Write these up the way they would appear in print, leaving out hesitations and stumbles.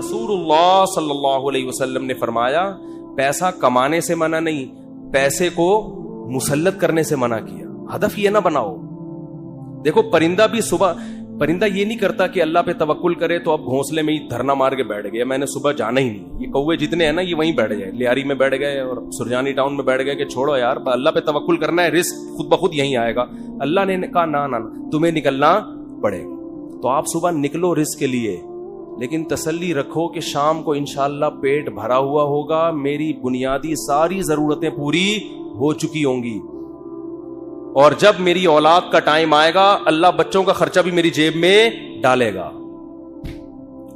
رسول اللہ صلی اللہ علیہ وسلم نے فرمایا پیسہ کمانے سے منع نہیں, پیسے کو مسلط کرنے سے منع کیا. ہدف یہ نہ بناؤ. دیکھو پرندہ بھی صبح, پرندہ یہ نہیں کرتا کہ اللہ پہ توکل کرے تو اب گھونسلے میں ہی دھرنا مار کے بیٹھ گیا, میں نے صبح جانا ہی نہیں. یہ کوے جتنے ہیں نا یہ وہیں بیٹھ گئے, لیاری میں بیٹھ گئے اور سرجانی ٹاؤن میں بیٹھ گئے کہ چھوڑو یار اللہ پہ توکل کرنا ہے, رزق خود بخود یہیں آئے گا. اللہ نے کہا نہ تمہیں نکلنا پڑے گا. تو آپ صبح نکلو رزق کے لیے, لیکن تسلی رکھو کہ شام کو انشاءاللہ پیٹ بھرا ہوا ہوگا, میری بنیادی ساری ضرورتیں پوری ہو چکی ہوں گی, اور جب میری اولاد کا ٹائم آئے گا اللہ بچوں کا خرچہ بھی میری جیب میں ڈالے گا.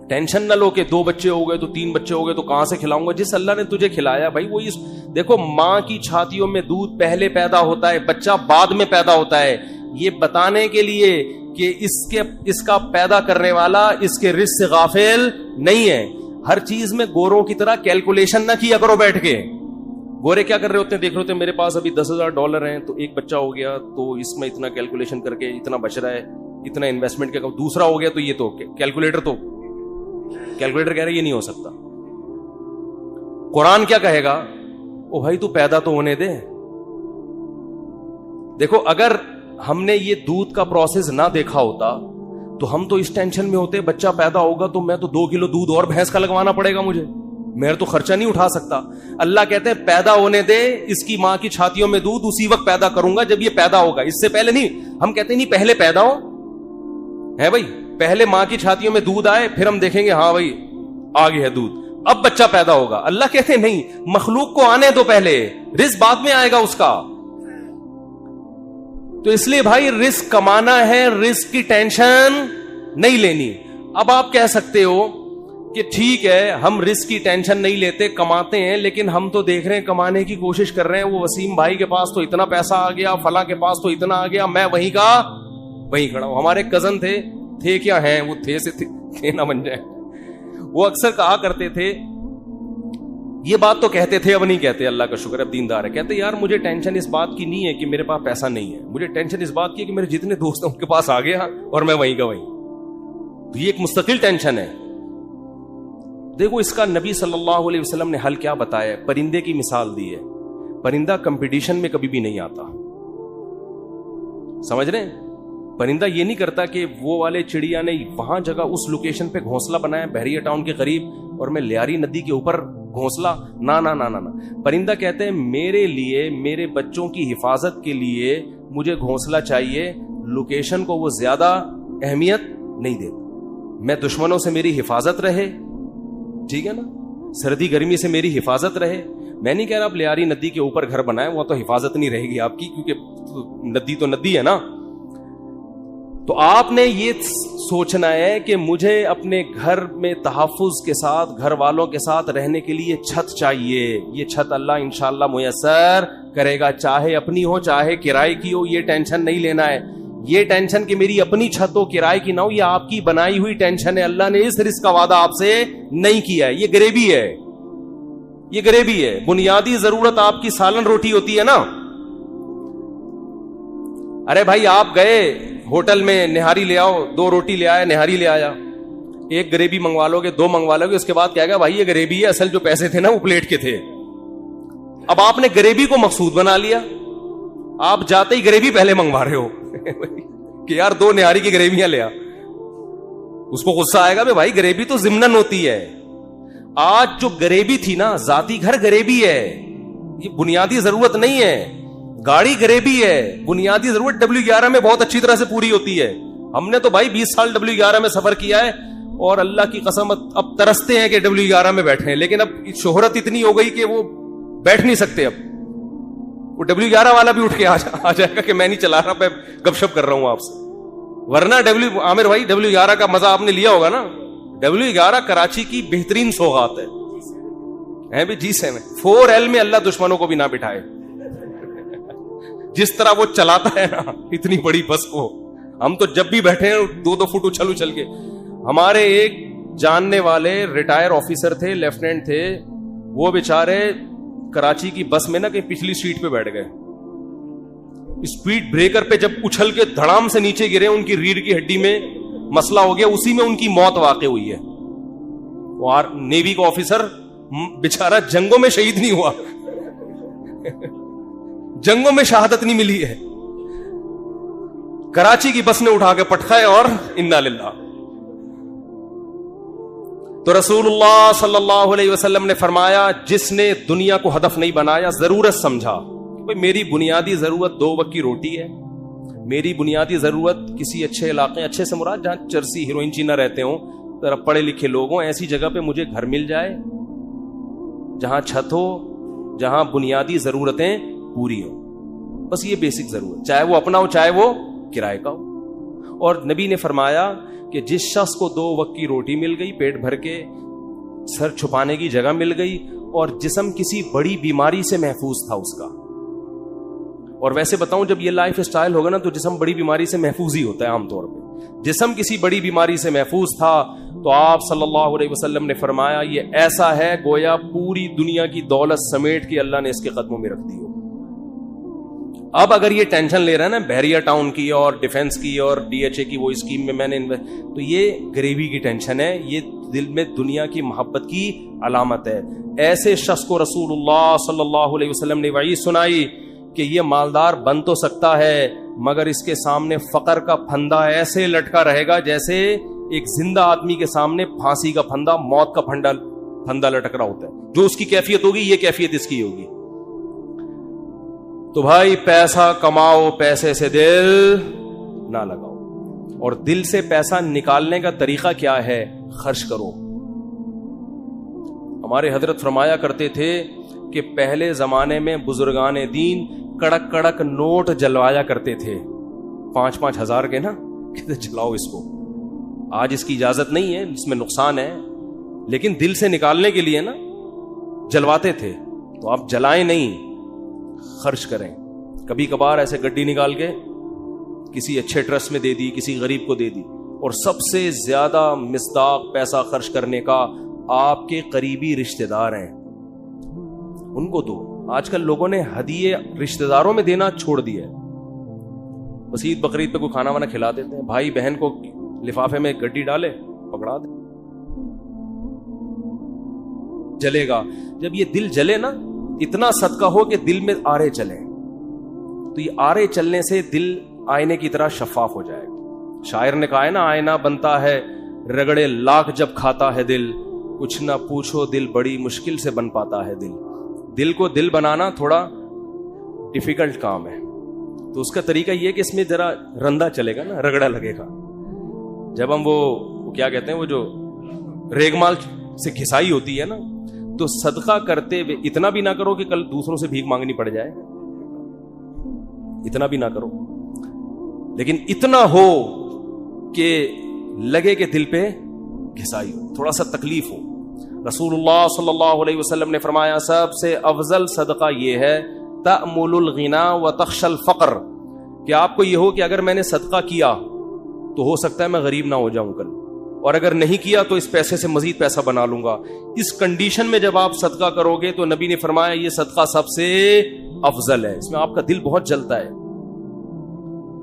ٹینشن نہ لو کہ 2 بچے ہو گئے تو 3 بچے ہو گئے تو کہاں سے کھلاؤں گا. جس اللہ نے تجھے کھلایا بھائی وہی. دیکھو ماں کی چھاتیوں میں دودھ پہلے پیدا ہوتا ہے, بچہ بعد میں پیدا ہوتا ہے, یہ بتانے کے لیے کہ اس کا پیدا کرنے والا اس کے رزق سے غافل نہیں ہے. ہر چیز میں گوروں کی طرح کیلکولیشن نہ کیا کرو بیٹھ کے. گورے کیا کر رہے ہوتے ہیں, دیکھ رہے ہوتے ہیں میرے پاس ابھی $10,000 ہیں تو ایک بچہ ہو گیا تو اس میں اتنا کیلکولیشن کر کے اتنا بچ رہا ہے, اتنا انویسٹمنٹ کیا, دوسرا ہو گیا تو یہ تو کیلکولیٹر کہہ رہے یہ نہیں ہو سکتا. قرآن کیا کہے گا, او بھائی تو پیدا تو ہونے دے. دیکھو اگر ہم نے یہ دودھ کا پروسیس نہ دیکھا ہوتا تو ہم تو اس ٹینشن میں ہوتے بچہ پیدا ہوگا تو میں تو 2 کلو دودھ اور بھینس کا لگوانا پڑے گا مجھے, میں تو خرچہ نہیں اٹھا سکتا. اللہ کہتے ہیں پیدا ہونے دے, اس کی ماں کی چھاتیوں میں دودھ اسی وقت پیدا کروں گا جب یہ پیدا ہوگا, اس سے پہلے نہیں. ہم کہتے ہیں نہیں پہلے پیدا ہو ہے بھائی, پہلے ماں کی چھاتیوں میں دودھ آئے پھر ہم دیکھیں گے ہاں بھائی آ گیا ہے دودھ, اب بچہ پیدا ہوگا. اللہ کہتے ہیں نہیں, مخلوق کو آنے دو پہلے, رزق بعد میں آئے گا اس کا. تو اس لیے بھائی رزق کمانا ہے, رزق کی ٹینشن نہیں لینی. اب آپ کہہ سکتے ہو کہ ٹھیک ہے ہم رزق کی ٹینشن نہیں لیتے, کماتے ہیں, لیکن ہم تو دیکھ رہے ہیں کمانے کی کوشش کر رہے ہیں, وہ وسیم بھائی کے پاس تو اتنا پیسہ آ گیا, فلاں کے پاس تو اتنا آ گیا, میں وہیں کا وہیں کھڑا ہوں. ہمارے کزن تھے کیا ہیں, وہ تھے سے تھے نہ بن جائے. وہ اکثر کہا کرتے تھے, یہ بات تو کہتے تھے اب نہیں کہتے, اللہ کا شکر اب دیندار ہے, کہتے یار مجھے ٹینشن اس بات کی نہیں ہے کہ میرے پاس پیسہ نہیں ہے, مجھے ٹینشن اس بات کی ہے کہ میرے جتنے دوست ہیں ان کے پاس آ گیا اور میں وہیں کا وہیں. تو یہ ایک مستقل ٹینشن ہے. دیکھو اس کا نبی صلی اللہ علیہ وسلم نے حل کیا بتایا, پرندے کی مثال دی ہے. پرندہ کمپٹیشن میں کبھی بھی نہیں آتا, سمجھ رہے ہیں. پرندہ یہ نہیں کرتا کہ وہ والے چڑیا نے وہاں جگہ اس لوکیشن پہ گھونسلہ بنایا بحریہ ٹاؤن کے قریب اور میں لیاری ندی کے اوپر گھونسلہ, نہ. پرندہ کہتے ہیں میرے لیے, میرے بچوں کی حفاظت کے لیے مجھے گھونسلہ چاہیے, لوکیشن کو وہ زیادہ اہمیت نہیں دیتا. میں دشمنوں سے میری حفاظت رہے, ٹھیک ہے نا, سردی گرمی سے میری حفاظت رہے. میں نہیں کہہ رہا آپ لیاری ندی کے اوپر گھر بنائیں, وہ تو حفاظت نہیں رہے گی آپ کی, کیونکہ ندی تو ندی ہے نا. تو آپ نے یہ سوچنا ہے کہ مجھے اپنے گھر میں تحفظ کے ساتھ, گھر والوں کے ساتھ رہنے کے لیے چھت چاہیے. یہ چھت اللہ انشاءاللہ میسر کرے گا, چاہے اپنی ہو چاہے کرائے کی ہو, یہ ٹینشن نہیں لینا ہے. یہ ٹینشن کہ میری اپنی چھت ہو کرائے کی نہ ہو, یہ آپ کی بنائی ہوئی ٹینشن ہے. اللہ نے اس رزق کا وعدہ آپ سے نہیں کیا ہے, یہ غریبی ہے, یہ غریبی ہے. بنیادی ضرورت آپ کی سالن روٹی ہوتی ہے نا. ارے بھائی آپ گئے ہوٹل میں, نہاری لے آؤ, 2 روٹی لے آیا, نہاری لے آیا, ایک غریبی منگوا لو گے, 2 منگوا لو گے, اس کے بعد کہے گا بھائی یہ غریبی ہے, اصل جو پیسے تھے نا وہ پلیٹ کے تھے. اب آپ نے غریبی کو مقصود بنا لیا, آپ جاتے ہی غریبی پہلے منگوا رہے ہو کہ یار 2 نہاری کی غریبیاں لے آ. اس کو غصہ آئے گا بھائی غریبی تو ضمناً ہوتی ہے. آج جو غریبی تھی نا, ذاتی گھر غریبی ہے, یہ بنیادی ضرورت نہیں ہے. گاڑی غریبی ہے, بنیادی ضرورت W11 میں بہت اچھی طرح سے پوری ہوتی ہے. ہم نے تو بھائی 20 سال W11 میں سفر کیا ہے اور اللہ کی قسم اب ترستے ہیں کہ W11 میں بیٹھے ہیں, لیکن اب شہرت اتنی ہو گئی کہ وہ بیٹھ نہیں سکتے. اب وہ W11 والا بھی اٹھ کے آ جائے گا کہ میں نہیں چلا رہا, میں گپ شپ کر رہا ہوں آپ سے. ورنہ عامر بھائی W11 کا مزہ آپ نے لیا ہوگا نا. W11 کراچی کی بہترین سوغات ہے بھی. G7 4L میں اللہ دشمنوں کو بھی نہ بٹھائے. جس طرح وہ چلاتا ہے نا اتنی بڑی بس کو, ہم تو جب بھی بیٹھے ہیں 2-2 فٹ اچھل کے. ہمارے ایک جاننے والے ریٹائر آفیسر تھے, لیفٹیننٹ تھے, وہ بیچارے کراچی کی بس میں نا کہیں پچھلی سیٹ پہ بیٹھ گئے. اسپیڈ بریکر پہ جب اچھل کے دھڑام سے نیچے گرے, ان کی ریڑھ کی ہڈی میں مسئلہ ہو گیا, اسی میں ان کی موت واقع ہوئی ہے. اور نیوی کا آفیسر بیچارہ جنگوں میں شہید نہیں ہوا جنگوں میں شہادت نہیں ملی ہے, کراچی کی بس نے اٹھا کے پٹخائے اور انا للہ. تو رسول اللہ صلی اللہ علیہ وسلم نے فرمایا جس نے دنیا کو ہدف نہیں بنایا, ضرورت سمجھا میری بنیادی ضرورت 2 وقت کی روٹی ہے, میری بنیادی ضرورت کسی اچھے علاقے, اچھے سے مراد جہاں چرسی ہیروئن چینا رہتے ہوں, ذرا پڑھے لکھے لوگ ہوں, ایسی جگہ پہ مجھے گھر مل جائے جہاں چھت ہو, جہاں بنیادی ضرورتیں پوری ہوں, بس یہ بیسک ضرورت, چاہے وہ اپنا ہو چاہے وہ کرائے کا ہو. اور نبی نے فرمایا کہ جس شخص کو 2 وقت کی روٹی مل گئی, پیٹ بھر کے, سر چھپانے کی جگہ مل گئی, اور جسم کسی بڑی بیماری سے محفوظ تھا اس کا. اور ویسے بتاؤں جب یہ لائف اسٹائل ہوگا نا تو جسم بڑی بیماری سے محفوظ ہی ہوتا ہے عام طور پہ. جسم کسی بڑی بیماری سے محفوظ تھا تو آپ صلی اللہ علیہ وسلم نے فرمایا یہ ایسا ہے گویا پوری دنیا کی دولت سمیٹ کے اللہ نے اس کے قدموں میں رکھ دی ہو. اب اگر یہ ٹینشن لے رہا ہے نا بحریہ ٹاؤن کی اور ڈیفنس کی اور ڈی ایچ اے کی وہ اسکیم میں نے تو یہ غریبی کی ٹینشن ہے, یہ دل میں دنیا کی محبت کی علامت ہے. ایسے شخص کو رسول اللہ صلی اللہ علیہ وسلم نے وعید سنائی کہ یہ مالدار بن تو سکتا ہے مگر اس کے سامنے فقر کا پھندا ایسے لٹکا رہے گا جیسے ایک زندہ آدمی کے سامنے پھانسی کا پھندا, موت کا پھندا لٹک رہا ہوتا ہے. جو اس کی کیفیت ہوگی یہ کیفیت اس کی ہوگی. تو بھائی پیسہ کماؤ, پیسے سے دل نہ لگاؤ. اور دل سے پیسہ نکالنے کا طریقہ کیا ہے؟ خرچ کرو. ہمارے حضرت فرمایا کرتے تھے کہ پہلے زمانے میں بزرگان دین کڑک کڑک نوٹ جلوایا کرتے تھے, 5-5 ہزار کے نا, کہتے جلاؤ اس کو. آج اس کی اجازت نہیں ہے, اس میں نقصان ہے, لیکن دل سے نکالنے کے لیے نا جلواتے تھے. تو آپ جلائیں نہیں, خرچ کریں. کبھی کبھار ایسے گڈی نکال کے کسی اچھے ٹرسٹ میں دے دی, کسی غریب کو دے دی. اور سب سے زیادہ مصداق پیسہ خرچ کرنے کا آپ کے قریبی رشتہ دار ہیں, ان کو دو. آج کل لوگوں نے ہدیے رشتہ داروں میں دینا چھوڑ دیا ہے. بس عید بقرعید پہ کوئی کھانا وانا کھلا دیتے ہیں, بھائی بہن کو لفافے میں گڈی ڈالے پکڑا دے, جلے گا. جب یہ دل جلے نا, اتنا صدقہ ہو کہ دل میں آرے چلیں, تو یہ آرے چلنے سے دل آئینے کی طرح شفاف ہو جائے. شاعر نے کہا ہے نا, آئینہ بنتا ہے رگڑے لاکھ جب کھاتا ہے دل, کچھ نہ پوچھو دل بڑی مشکل سے بن پاتا ہے دل. دل کو دل بنانا تھوڑا ڈیفیکلٹ کام ہے. تو اس کا طریقہ یہ کہ اس میں ذرا رندا چلے گا نا, رگڑا لگے گا. جب ہم وہ کیا کہتے ہیں, وہ جو ریگمال سے گھسائی ہوتی ہے نا, تو صدقہ کرتے ہوئے اتنا بھی نہ کرو کہ کل دوسروں سے بھیک مانگنی پڑ جائے, اتنا بھی نہ کرو, لیکن اتنا ہو کہ لگے کہ دل پہ گھسائی ہو, تھوڑا سا تکلیف ہو. رسول اللہ صلی اللہ علیہ وسلم نے فرمایا سب سے افضل صدقہ یہ ہے تأمل الغنا وتخشى الفقر, کہ آپ کو یہ ہو کہ اگر میں نے صدقہ کیا تو ہو سکتا ہے میں غریب نہ ہو جاؤں کل, اور اگر نہیں کیا تو اس پیسے سے مزید پیسہ بنا لوں گا. اس کنڈیشن میں جب آپ صدقہ کرو گے تو نبی نے فرمایا یہ صدقہ سب سے افضل ہے. اس میں آپ کا دل بہت جلتا ہے,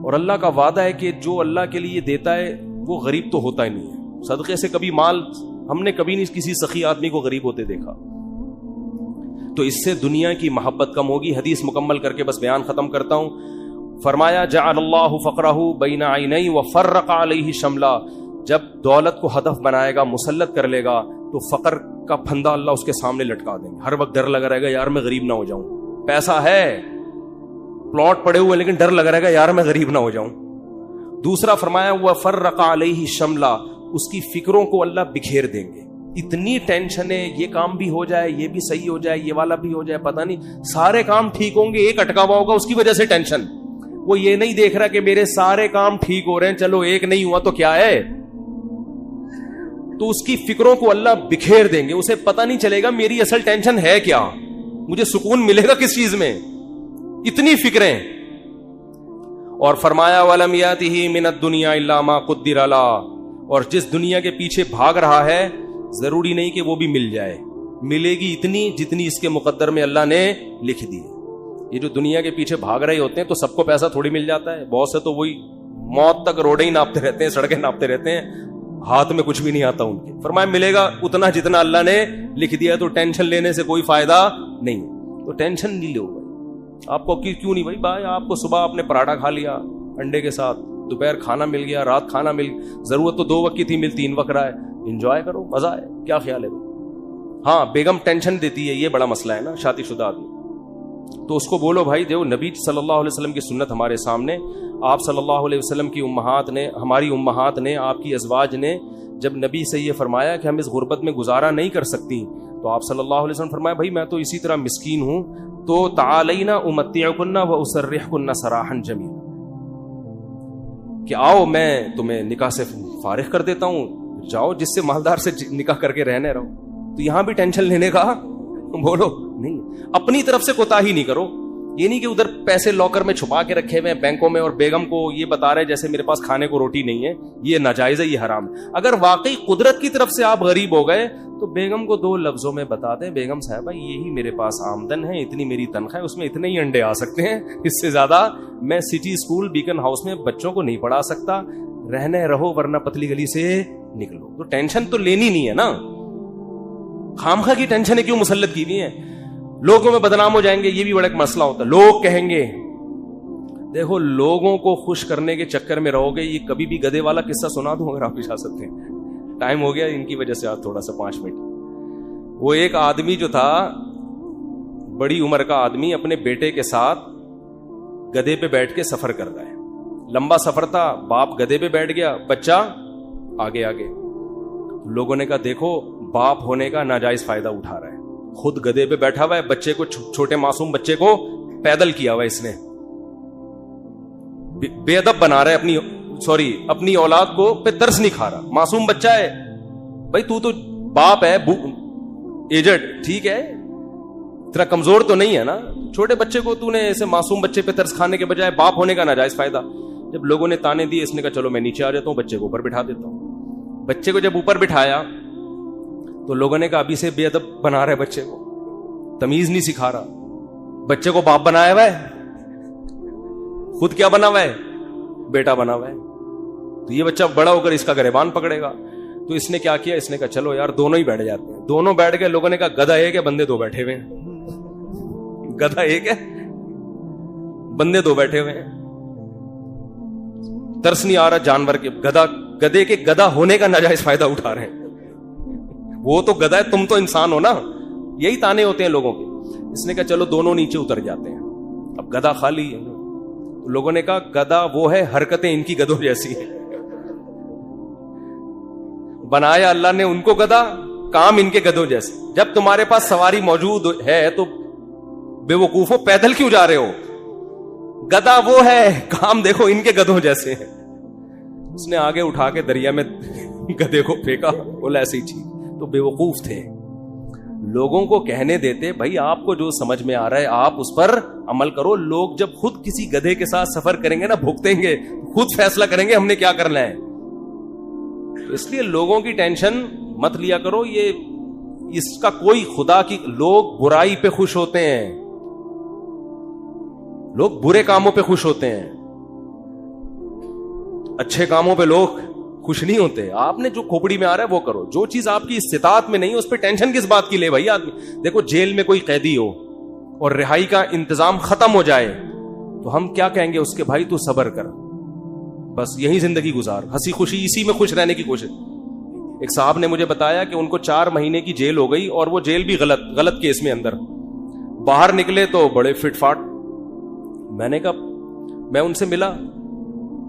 اور اللہ کا وعدہ ہے کہ جو اللہ کے لیے دیتا ہے وہ غریب تو ہوتا ہی نہیں ہے. صدقے سے کبھی مال ہم نے کبھی نہیں کسی سخی آدمی کو غریب ہوتے دیکھا. تو اس سے دنیا کی محبت کم ہوگی. حدیث مکمل کر کے بس بیان ختم کرتا ہوں. فرمایا جعل اللہ فقرہ بین عینی وفرق علیہ شملا, جب دولت کو ہدف بنائے گا, مسلط کر لے گا, تو فقر کا پھندا اللہ اس کے سامنے لٹکا دیں گے. ہر وقت ڈر لگا رہے گا یار میں غریب نہ ہو جاؤں. پیسہ ہے, پلاٹ پڑے ہوئے, لیکن ڈر لگا رہے گا یار میں غریب نہ ہو جاؤں. دوسرا فرمایا وفرق علیہ شملا, اس کی فکروں کو اللہ بکھیر دیں گے. اتنی ٹینشن ہے, یہ کام بھی ہو جائے, یہ بھی صحیح ہو جائے, یہ والا بھی ہو جائے, پتہ نہیں سارے کام ٹھیک ہوں گے, ایک اٹکا ہوا ہوگا اس کی وجہ سے ٹینشن. وہ یہ نہیں دیکھ رہا کہ میرے سارے کام ٹھیک ہو رہے ہیں, چلو ایک نہیں ہوا تو کیا ہے. تو اس کی فکروں کو اللہ بکھیر دیں گے. اسے پتہ نہیں چلے گا میری اصل ٹینشن ہے کیا, مجھے سکون ملے گا کس چیز میں, اتنی فکریں. اور فرمایا وَلَمْ يَأْتِهِ مِنَ الدُّنْيَا إِلَّا مَا قُدِّرَ لَهُ, اور جس دنیا کے پیچھے بھاگ رہا ہے ضروری نہیں کہ وہ بھی مل جائے, ملے گی اتنی جتنی اس کے مقدر میں اللہ نے لکھ دی. یہ جو دنیا کے پیچھے بھاگ رہے ہوتے ہیں تو سب کو پیسہ تھوڑی مل جاتا ہے. بہت سے تو وہی موت تک روڈیں ہی ناپتے رہتے ہیں, سڑکیں ناپتے رہتے ہیں, ہاتھ میں کچھ بھی نہیں آتا ان کے. فرمایا ملے گا اتنا جتنا اللہ نے لکھ دیا, تو ٹینشن لینے سے کوئی فائدہ نہیں. تو ٹینشن نہیں لو بھائی. آپ کو کیوں نہیں بھائی آپ کو صبح آپ نے پراٹھا کھا لیا انڈے کے ساتھ, دوپہر کھانا مل گیا, رات کھانا مل, ضرورت تو 2 وقت کی تھی, مل 3 وقت رہا ہے. انجوائے کرو, مزہ ہے, کیا خیال ہے. ہاں بیگم ٹینشن دیتی ہے, یہ بڑا مسئلہ ہے نا شادی شدہ آدمی. تو اس کو بولو بھائی دیکھو نبی صلی اللہ علیہ وسلم کی سنت ہمارے سامنے, آپ صلی اللہ علیہ وسلم کی امہات نے, ہماری امہات نے, آپ کی ازواج نے جب نبی سے یہ فرمایا کہ ہم اس غربت میں گزارا نہیں کر سکتی, تو آپ صلی اللہ علیہ وسلم فرمایا بھائی میں تو اسی طرح مسکین ہوں, تو تعالینا امتعکن و اسرحکن سراحا جمیلا, کہ آؤ میں تمہیں نکاح سے فارغ کر دیتا ہوں, جاؤ جس سے مالدار سے نکاح کر کے رہنے رہو. تو یہاں بھی ٹینشن لینے کا بولو نہیں, اپنی طرف سے کوتاہی نہیں کرو. یہ نہیں کہ ادھر پیسے لاکر میں چھپا کے رکھے ہوئے ہیں بینکوں میں, اور بیگم کو یہ بتا رہے جیسے میرے پاس کھانے کو روٹی نہیں ہے, یہ ناجائز ہے, یہ حرام ہے. اگر واقعی قدرت کی طرف سے آپ غریب ہو گئے تو بیگم کو 2 لفظوں میں بتا دیں, بیگم صاحبہ یہی میرے پاس آمدن ہے, اتنی میری تنخواہ ہے, اس میں اتنے ہی انڈے آ سکتے ہیں, اس سے زیادہ میں سٹی اسکول بیکن ہاؤس میں بچوں کو نہیں پڑھا سکتا, رہنے رہو ورنہ پتلی گلی سے نکلو. تو ٹینشن تو لینی نہیں ہے نا, خامخواہ کی ٹینشن کیوں مسلط کی ہوئی ہیں. لوگوں میں بدنام ہو جائیں گے, یہ بھی بڑا ایک مسئلہ ہوتا ہے. لوگ کہیں گے, دیکھو لوگوں کو خوش کرنے کے چکر میں رہو گے. یہ کبھی بھی گدھے والا قصہ سنا دوں اگر آپ اجازت دیں, ٹائم ہو گیا ان کی وجہ سے, آج تھوڑا سا 5 منٹ. وہ ایک آدمی جو تھا, بڑی عمر کا آدمی, اپنے بیٹے کے ساتھ گدھے پہ بیٹھ کے سفر کر رہا ہے. لمبا سفر تھا, باپ گدھے پہ بیٹھ گیا, بچہ آگے آگے. لوگوں نے کہا دیکھو باپ ہونے کا ناجائز فائدہ اٹھا رہا ہے, خود گدھے پہ بیٹھا ہوا ہے, بچے کو, چھوٹے معصوم بچے کو پیدل کیا ہوا ہے اس نے, بے ادب بنا رہا ہے اپنی اولاد کو, پہ ترس نہیں کھا رہا. معصوم بچہ ہے بھائی, تو باپ ہے, ایجڈ, ٹھیک ہے, تیرا کمزور تو نہیں ہے نا, چھوٹے بچے کو تو نے ایسے معصوم بچے پہ ترس کھانے کے بجائے باپ ہونے کا ناجائز فائدہ. جب لوگوں نے تانے دیے, اس نے کہا چلو میں نیچے آ جاتا ہوں, بچے کو اوپر بٹھا دیتا ہوں. بچے کو جب اوپر بٹھایا تو لوگوں نے کہا ابھی سے بے ادب بنا رہے بچے کو, تمیز نہیں سکھا رہا. بچے کو باپ بنایا ہوا ہے, خود کیا بنا ہوا ہے, بیٹا بنا ہوا ہے. تو یہ بچہ بڑا ہو کر اس کا گریبان پکڑے گا. تو اس نے کیا کیا, اس نے کہا چلو یار دونوں ہی بیٹھ جاتے ہیں. دونوں بیٹھ گئے. لوگوں نے کہا گدھا ایک ہے, بندے 2 بیٹھے ہوئے ہیں. گدھا ایک ہے, بندے 2 بیٹھے ہوئے ہیں. ترس نہیں آ رہا جانور کے, گدھے کے گدھا ہونے کا ناجائز فائدہ اٹھا رہے ہیں. وہ تو گدھا ہے, تم تو انسان ہو نا. یہی تانے ہوتے ہیں لوگوں کے. اس نے کہا چلو دونوں نیچے اتر جاتے ہیں. اب گدھا خالی ہے. لوگوں نے کہا گدھا وہ ہے, حرکتیں ان کی گدھوں جیسی ہیں. بنایا اللہ نے ان کو گدھا, کام ان کے گدھوں جیسے. جب تمہارے پاس سواری موجود ہے تو بے وقوفو پیدل کیوں جا رہے ہو؟ گدھا وہ ہے, کام دیکھو ان کے گدھوں جیسے ہیں. اس نے آگے اٹھا کے دریا میں گدھے کو پھینکا, بولا ایسی چیز. تو بے وقوف تھے. لوگوں کو کہنے دیتے بھائی آپ کو جو سمجھ میں آ رہا ہے آپ اس پر عمل کرو. لوگ جب خود کسی گدھے کے ساتھ سفر کریں گے نا, بھگتیں گے, خود فیصلہ کریں گے ہم نے کیا کرنا ہے. اس لیے لوگوں کی ٹینشن مت لیا کرو. یہ اس کا کوئی خدا کی, لوگ برائی پہ خوش ہوتے ہیں, لوگ برے کاموں پہ خوش ہوتے ہیں, اچھے کاموں پہ لوگ خوش نہیں ہوتے. آپ نے جو کھوپڑی میں آ رہا ہے وہ کرو. جو چیز آپ کی استطاعت میں نہیں ہے اس پہ ٹینشن کس بات کی لے بھائی آدمی. دیکھو جیل میں کوئی قیدی ہو اور رہائی کا انتظام ختم ہو جائے تو ہم کیا کہیں گے اس کے, بھائی تو صبر کر, بس یہی زندگی گزار, ہنسی خوشی اسی میں خوش رہنے کی کوشش. ایک صاحب نے مجھے بتایا کہ ان کو 4 مہینے کی جیل ہو گئی, اور وہ جیل بھی غلط کیس میں اندر. باہر نکلے تو بڑے فٹ فاٹ. میں نے کہا, میں ان سے ملا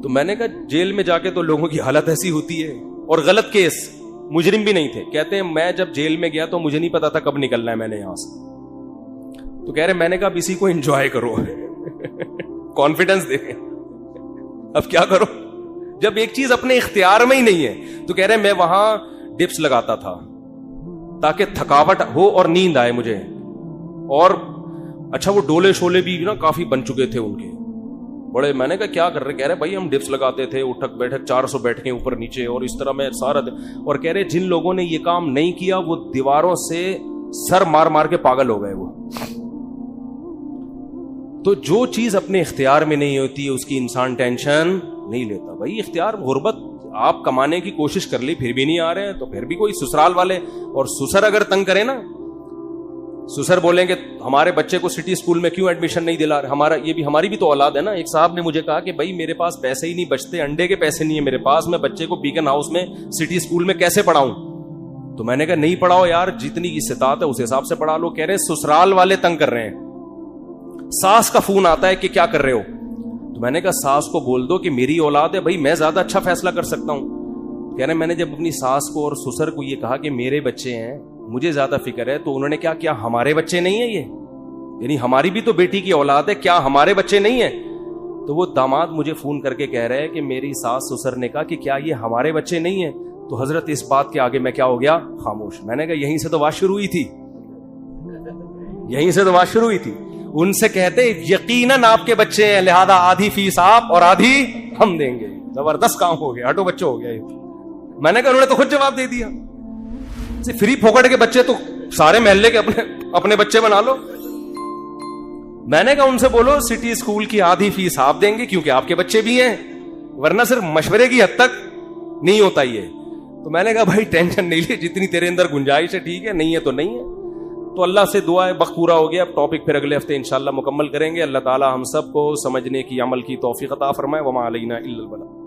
تو میں نے کہا جیل میں جا کے تو لوگوں کی حالت ایسی ہوتی ہے, اور غلط کیس, مجرم بھی نہیں تھے. کہتے ہیں میں جب جیل میں گیا تو مجھے نہیں پتا تھا کب نکلنا ہے میں نے یہاں سے. تو کہہ رہے میں نے کہا اب اسی کو انجوائے کرو, کانفیڈنس دے. اب کیا کرو جب ایک چیز اپنے اختیار میں ہی نہیں ہے. تو کہہ رہے میں وہاں ڈپس لگاتا تھا تاکہ تھکاوٹ ہو اور نیند آئے مجھے. اور اچھا وہ ڈولے شولے بھی نا کافی بن چکے تھے ان کے بڑے. میں نے کہا کیا کر رہے؟ کہہ رہے بھائی ہم ڈپس لگاتے تھے, اٹھک بیٹھک 400 بیٹھیں اوپر نیچے, اور اس طرح میں سارا. اور کہہ رہے جن لوگوں نے یہ کام نہیں کیا وہ دیواروں سے سر مار مار کے پاگل ہو گئے وہ. تو جو چیز اپنے اختیار میں نہیں ہوتی اس کی انسان ٹینشن نہیں لیتا. بھائی اختیار, غربت آپ کمانے کی کوشش کر لی پھر بھی نہیں آ رہے ہیں تو پھر بھی کوئی سسرال والے اور سسر اگر تنگ کرے نا, سسر بولیں کہ ہمارے بچے کو سٹی اسکول میں کیوں ایڈمیشن نہیں دلا رہے, ہماری بھی تو اولاد ہے نا. ایک صاحب نے مجھے کہا کہ بھائی میرے پاس پیسے ہی نہیں بچتے, انڈے کے پیسے نہیں ہے میرے پاس, میں بچے کو بیکن ہاؤس میں سٹی اسکول میں کیسے پڑھاؤں؟ تو میں نے کہا نہیں پڑھاؤ یار, جتنی استطاعت ہے اس حساب سے پڑھا لو. کہہ رہے سسرال والے تنگ کر رہے ہیں, ساس کا فون آتا ہے کہ کیا کر رہے ہو, تو میں نے کہا ساس کو بول دو کہ میری اولاد ہے بھائی, میں زیادہ اچھا فیصلہ کر سکتا ہوں. کہہ رہے میں نے جب اپنی ساس کو اور سسر کو یہ کہا کہ میرے بچے ہیں, مجھے زیادہ فکر ہے, تو انہوں نے کیا ہمارے بچے نہیں ہیں یہ, یعنی ہماری بھی تو بیٹی کی اولاد ہے, کیا ہمارے بچے نہیں ہیں؟ تو وہ داماد مجھے فون کر کے کہہ رہے کہ میری ساس سسر نے کہا کہ کیا یہ ہمارے بچے نہیں ہیں؟ تو حضرت اس بات کے آگے میں کیا ہو گیا, خاموش. میں نے کہا یہیں سے تو بات شروع ہوئی تھی, یہیں سے تو بات شروع ہوئی تھی. ان سے کہتے یقیناً آپ کے بچے ہیں, لہذا آدھی فیس آپ اور آدھی ہم دیں گے. زبردست کام ہو گیا, ہٹو بچوں ہو گیا یہ. میں نے کہا انہوں نے تو خود جواب دے دیا, فری پھوکٹ کے بچے تو سارے محلے کے اپنے بچے بنا لو. میں نے کہا ان سے بولو سٹی اسکول کی آدھی فیس آپ دیں گے کیونکہ آپ کے بچے بھی ہیں, ورنہ صرف مشورے کی حد تک نہیں ہوتا یہ. تو میں نے کہا بھائی ٹینشن نہیں لی, جتنی تیرے اندر گنجائش ہے ٹھیک ہے, نہیں ہے تو نہیں ہے. تو اللہ سے دعا ہے, وقت پورا ہو گیا, اب ٹاپک پھر اگلے ہفتے انشاءاللہ مکمل کریں گے. اللہ تعالی ہم سب کو سمجھنے کی, عمل کی توفیق عطا فرمائے. وما علینا الا البلاغ.